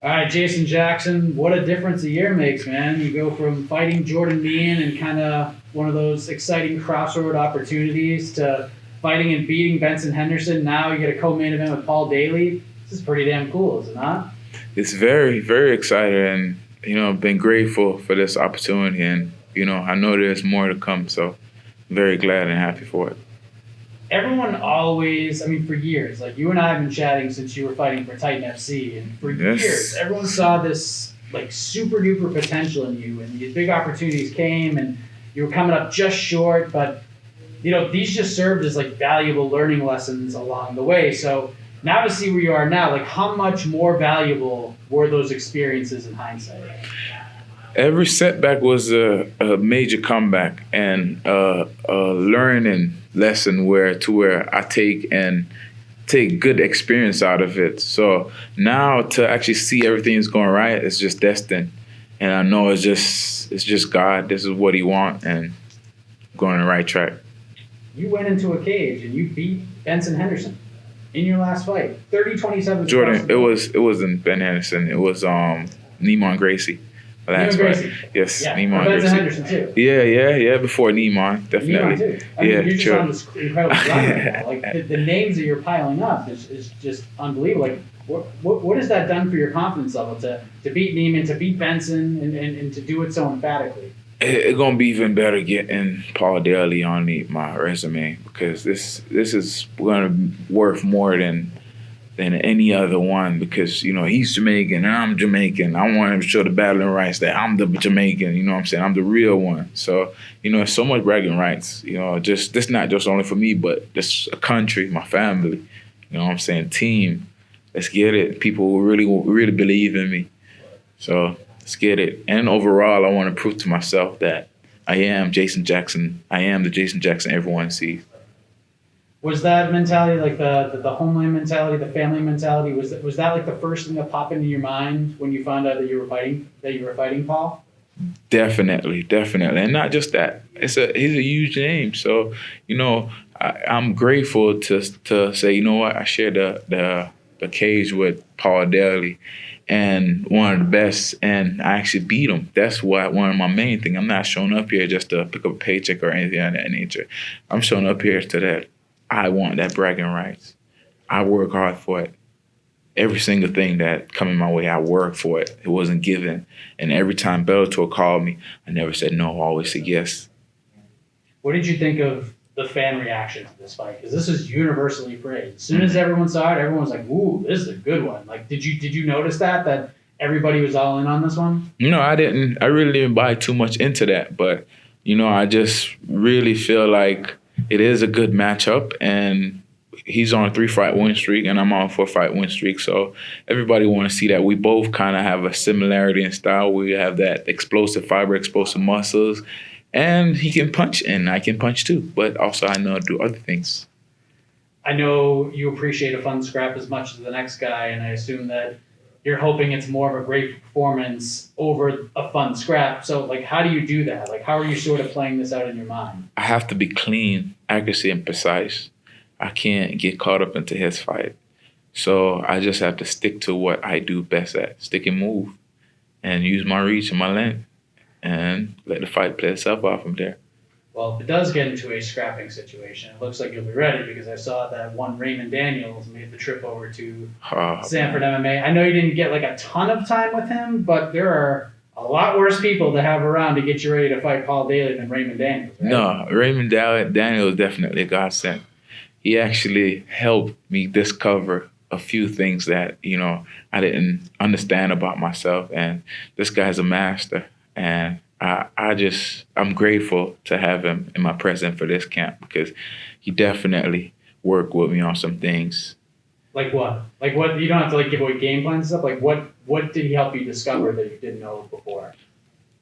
All right, Jason Jackson, what a difference a year makes, man. You go from fighting Jordan Meehan and kind of one of those exciting crossroad opportunities to fighting and beating Benson Henderson. Now you get a co-main event with Paul Daley. This is pretty damn cool, is it not? It's very, very exciting, and been grateful for this opportunity, and I know there's more to come. So, very glad and happy for it. Everyone always, I mean, for years, like you and I have been chatting since you were fighting for Titan FC, and for years, Yes, everyone saw this like super duper potential in you, and these big opportunities came, and you were coming up just short, but these just served as like valuable learning lessons along the way. So now to see where you are now, like how much more valuable were those experiences in hindsight? every setback was a major comeback and a learning lesson where I take good experience out of it. So now to actually see everything is going right, it's just destined, and I know it's just God. This is what He wants, and going on the right track. You went into a cage and you beat Benson Henderson in your last fight, 30-27 across Jordan, the board. it wasn't Ben Anderson. It was Neiman Gracie. The Neiman last fight. Gracie. Yes, Yeah, Neiman Benson Gracie. Henderson too. Yeah. Before Neiman, Neiman definitely. too. I mean, Yeah, you're just sure. on this incredible run right now. Like the names that you're piling up is just unbelievable. Like what has that done for your confidence level to beat Neiman, to beat Benson, and to do it so emphatically? It's gonna be even better getting Paul Daley on my resume, because this is gonna be worth more than any other one, because he's Jamaican and I'm Jamaican. I want him to show the battling rights that I'm the Jamaican. You know what I'm saying? I'm the real one. So it's so much bragging rights. Just this not just only for me, but this a country, my family. You know what I'm saying? Team. Let's get it. People who really believe in me. So let's get it. And overall, I want to prove to myself that I am Jason Jackson. I am the Jason Jackson everyone sees. Was that mentality like the homeland mentality, the family mentality? Was that like the first thing that popped into your mind when you found out that you were fighting Paul? Definitely, definitely, and not just that. He's a huge name, so I'm grateful to say, what, I shared the cage with Paul Daley, and one of the best, and I actually beat him. That's one of my main things. I'm not showing up here just to pick up a paycheck or anything of that nature. I'm showing up here to that. I want that bragging rights. I work hard for it. Every single thing that coming my way, I worked for it. It wasn't given. And every time Bellator called me, I never said no. I always said yes. What did you think of the fan reaction to this fight? Because this is universally praised. As soon as everyone saw it, everyone was like, "Ooh, this is a good one." Like, did you notice that everybody was all in on this one? I didn't. I really didn't buy too much into that. But I just really feel like it is a good matchup, and he's on a 3-fight win streak, and I'm on a 4-fight win streak. So everybody want to see that we both kind of have a similarity in style. We have that explosive fiber, explosive muscles, and he can punch, and I can punch too. But also I know how to do other things. I know you appreciate a fun scrap as much as the next guy, and I assume that you're hoping it's more of a great performance over a fun scrap. So, like, how do you do that? Like, how are you sort of playing this out in your mind? I have to be clean, accuracy, and precise. I can't get caught up into his fight. So I just have to stick to what I do best at, stick and move, and use my reach and my length, and let the fight play itself out from there. Well, if it does get into a scrapping situation, it looks like you'll be ready because I saw that one Raymond Daniels made the trip over to Sanford MMA. I know you didn't get like a ton of time with him, but there are a lot worse people to have around to get you ready to fight Paul Daley than Raymond Daniels, right? No, Daniel is definitely a godsend. He actually helped me discover a few things that, I didn't understand about myself. And this guy's a master. And I'm grateful to have him in my presence for this camp, because he definitely worked with me on some things. Like what? Like what? You don't have to like give away game plans and stuff. Like what did he help you discover that you didn't know before?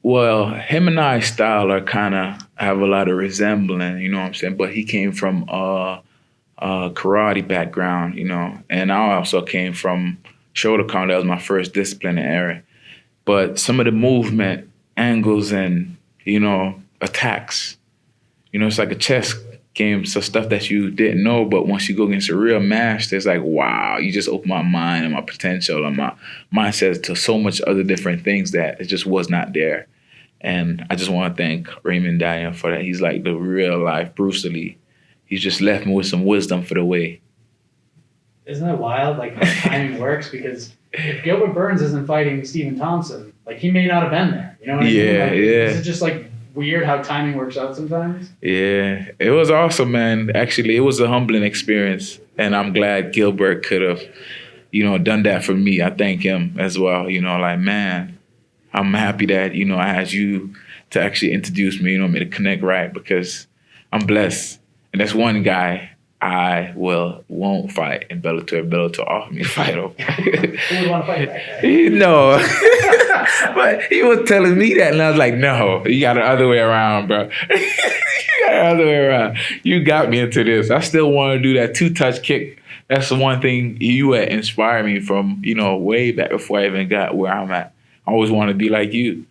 Well, him and I's style are kind of have a lot of resemblance, you know what I'm saying? But he came from karate background, and I also came from shoulder combat. That was my first discipline area. But some of the movement angles and attacks, it's like a chess games, so stuff that you didn't know. But once you go against a real master, it's like, wow, you just open my mind and my potential and my mindset to so much other different things that it just was not there. And I just want to thank Raymond Daniel for that. He's like the real life Bruce Lee. He's just left me with some wisdom for the way. Isn't that wild, like how timing works? Because if Gilbert Burns isn't fighting Stephen Thompson, like he may not have been there. You know what I mean? Like, is it just like weird how timing works out sometimes? Yeah, it was awesome, man. Actually, it was a humbling experience, and I'm glad Gilbert could have, done that for me. I thank him as well. Like, man, I'm happy that I had you to actually introduce me. Me to connect right, because I'm blessed, and that's one guy I won't fight in Bellator. Bellator offered me to fight him. Who would want to fight that guy? No. But he was telling me that, and I was like, no, you got the other way around, bro. You got the other way around. You got me into this. I still want to do that 2-touch kick. That's the one thing you had inspired me from, way back before I even got where I'm at. I always want to be like you.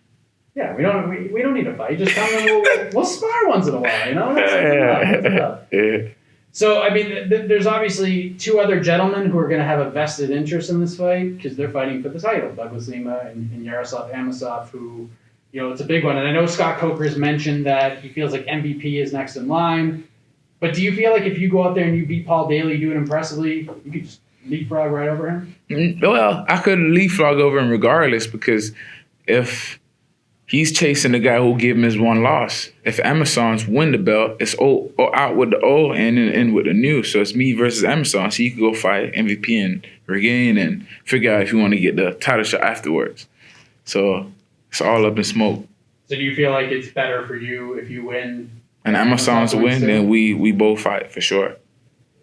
Yeah, we don't need to fight. Just come and we'll spar once in a while, That's enough. Yeah. So, I mean, there's obviously two other gentlemen who are going to have a vested interest in this fight because they're fighting for the title, Douglas Lima and Yaroslav Amosov, who, it's a big one. And I know Scott Coker's mentioned that he feels like MVP is next in line. But do you feel like if you go out there and you beat Paul Daley, do it impressively, you could just leapfrog right over him? Well, I could leapfrog over him regardless, because if he's chasing the guy who gave him his one loss. If Amazons win the belt, it's out with the O and in with the new. So it's me versus Amazon. So you can go fight MVP and regain and figure out if you want to get the title shot afterwards. So it's all up in smoke. So do you feel like it's better for you if you win? And Amazons win, then we both fight for sure.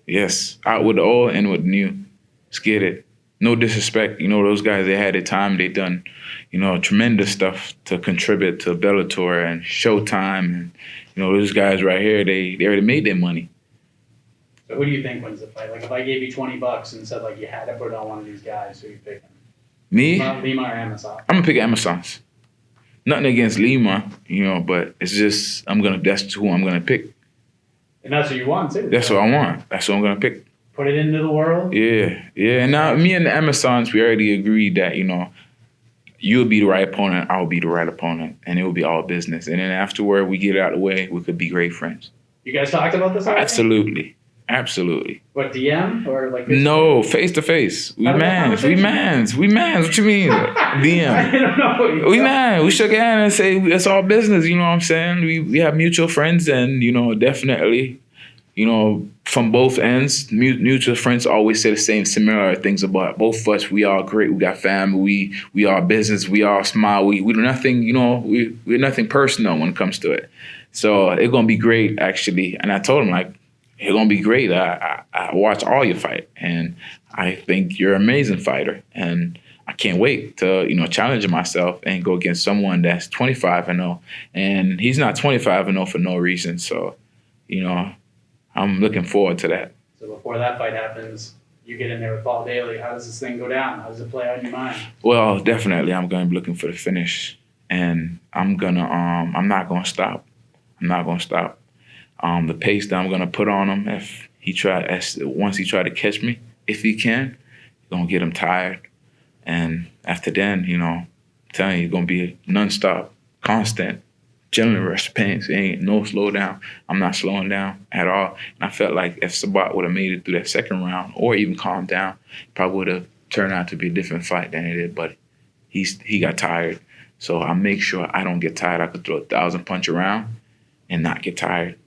Yes, out with the O and with the new. Let's get it. No disrespect. Those guys, they had their time. They done, tremendous stuff to contribute to Bellator and Showtime. And, those guys right here, they already made their money. So who do you think wins the fight? Like if I gave you $20 and said like you had to put it on one of these guys, who you picking? Me? Lima or Amosov? I'm going to pick Amazons. Nothing against Lima, but it's just, that's who I'm going to pick. And that's what you want too. That's what I want. That's what I'm going to pick. Put it into the world? Yeah. And now me and the Amazons, we already agreed that, you'll be the right opponent, I'll be the right opponent, and it will be all business. And then afterward, we get it out of the way, we could be great friends. You guys talked about this already? Absolutely. What, DM or like? No, face to face. We mans. What you mean? DM. I don't know. We man. We shook hands and say it's all business. You know what I'm saying? We have mutual friends, and definitely, from both ends, mutual friends always say the same similar things about both of us. We are great. We got family. We are business. We all smile. We do nothing. We're nothing personal when it comes to it. So it's gonna be great, actually. And I told him like, it's gonna be great. I watch all your fight, and I think you're an amazing fighter, and I can't wait to challenge myself and go against someone that's 25-0, and he's not 25-0 for no reason. So, I'm looking forward to that. So before that fight happens, you get in there with Paul Daley. How does this thing go down? How does it play on your mind? Well, definitely, I'm gonna be looking for the finish, and I'm not gonna stop. The pace that I'm gonna put on him, once he try to catch me, if he can, gonna get him tired. And after then, I'm telling you, it's gonna be nonstop, constant, adrenaline rush pains. It ain't no slow down. I'm not slowing down at all. And I felt like if Sabat would have made it through that second round or even calmed down, it probably would have turned out to be a different fight than it did. But he got tired. So I make sure I don't get tired. I could throw 1,000 punch around and not get tired.